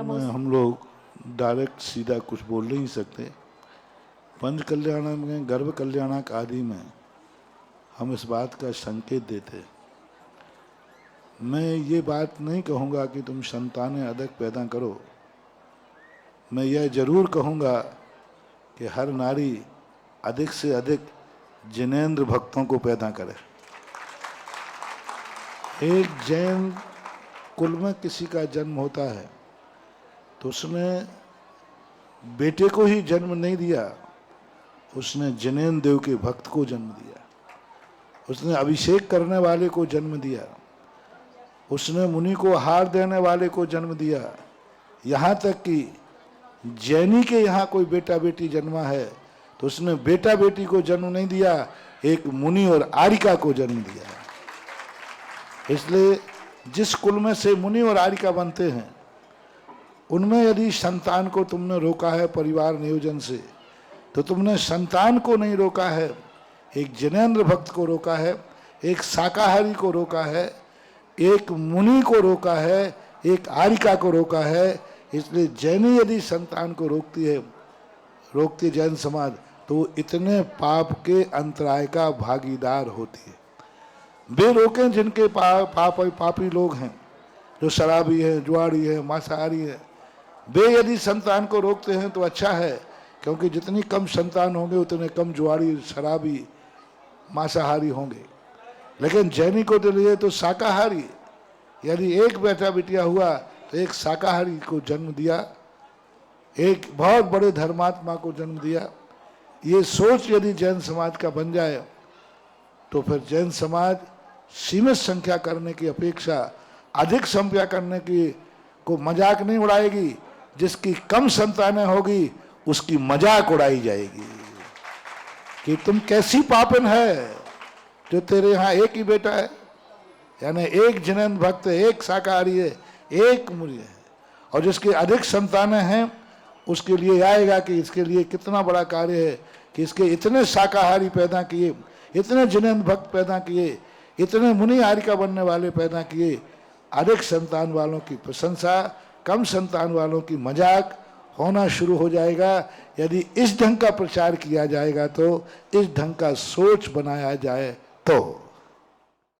हम लोग डायरेक्ट सीधा कुछ बोल नहीं सकते। पंच कल्याण में, गर्भ कल्याणक आदि में हम इस बात का संकेत देते। मैं ये बात नहीं कहूँगा कि तुम संतानें अधिक पैदा करो। मैं यह जरूर कहूँगा कि हर नारी अधिक से अधिक जिनेंद्र भक्तों को पैदा करे। एक जैन कुल में किसी का जन्म होता है तो उसने बेटे को ही जन्म नहीं दिया, उसने जिनेंद्र देव के भक्त को जन्म दिया, उसने अभिषेक करने वाले को जन्म दिया, उसने मुनि को हार देने वाले को जन्म दिया। यहाँ तक कि जैनी के यहाँ कोई बेटा बेटी जन्मा है तो उसने बेटा बेटी को जन्म नहीं दिया, एक मुनि और आरिका को जन्म दिया। इसलिए जिस कुल में से मुनि और आरिका बनते हैं उनमें यदि संतान को तुमने रोका है परिवार नियोजन से, तो तुमने संतान को नहीं रोका है, एक जिनेंद्र भक्त को रोका है, एक शाकाहारी को रोका है, एक मुनि को रोका है, एक आरिका को रोका है। इसलिए जैनी यदि संतान को रोकती जैन समाज, तो इतने पाप के अंतराय का भागीदार होती है। वे रोकें जिनके पापी लोग हैं, जो शराबी है, जुआरी है, मांसाहारी है, वे यदि संतान को रोकते हैं तो अच्छा है, क्योंकि जितनी कम संतान होंगे उतने कम जुआरी, शराबी, मांसाहारी होंगे। लेकिन जैनी को तो लिए तो शाकाहारी, यदि एक बेटा बिटिया हुआ तो एक शाकाहारी को जन्म दिया, एक बहुत बड़े धर्मात्मा को जन्म दिया। ये सोच यदि जैन समाज का बन जाए तो फिर जैन समाज सीमित संख्या करने की अपेक्षा अधिक संख्या करने की को मजाक नहीं उड़ाएगी। जिसकी कम संतानें होगी उसकी मजाक उड़ाई जाएगी कि तुम कैसी पापन है जो तेरे यहाँ एक ही बेटा है, यानी एक जिनेंद्र भक्त है, एक शाकाहारी है, एक मुनि है। और जिसकी अधिक संतानें हैं उसके लिए आएगा कि इसके लिए कितना बड़ा कार्य है कि इसके इतने शाकाहारी पैदा किए, इतने जिनेंद्र भक्त पैदा किए, इतने मुनि आरिका बनने वाले पैदा किए। अधिक संतान वालों की प्रशंसा, कम संतान वालों की मजाक होना शुरू हो जाएगा। यदि इस ढंग का प्रचार किया जाएगा, तो इस ढंग का सोच बनाया जाए तो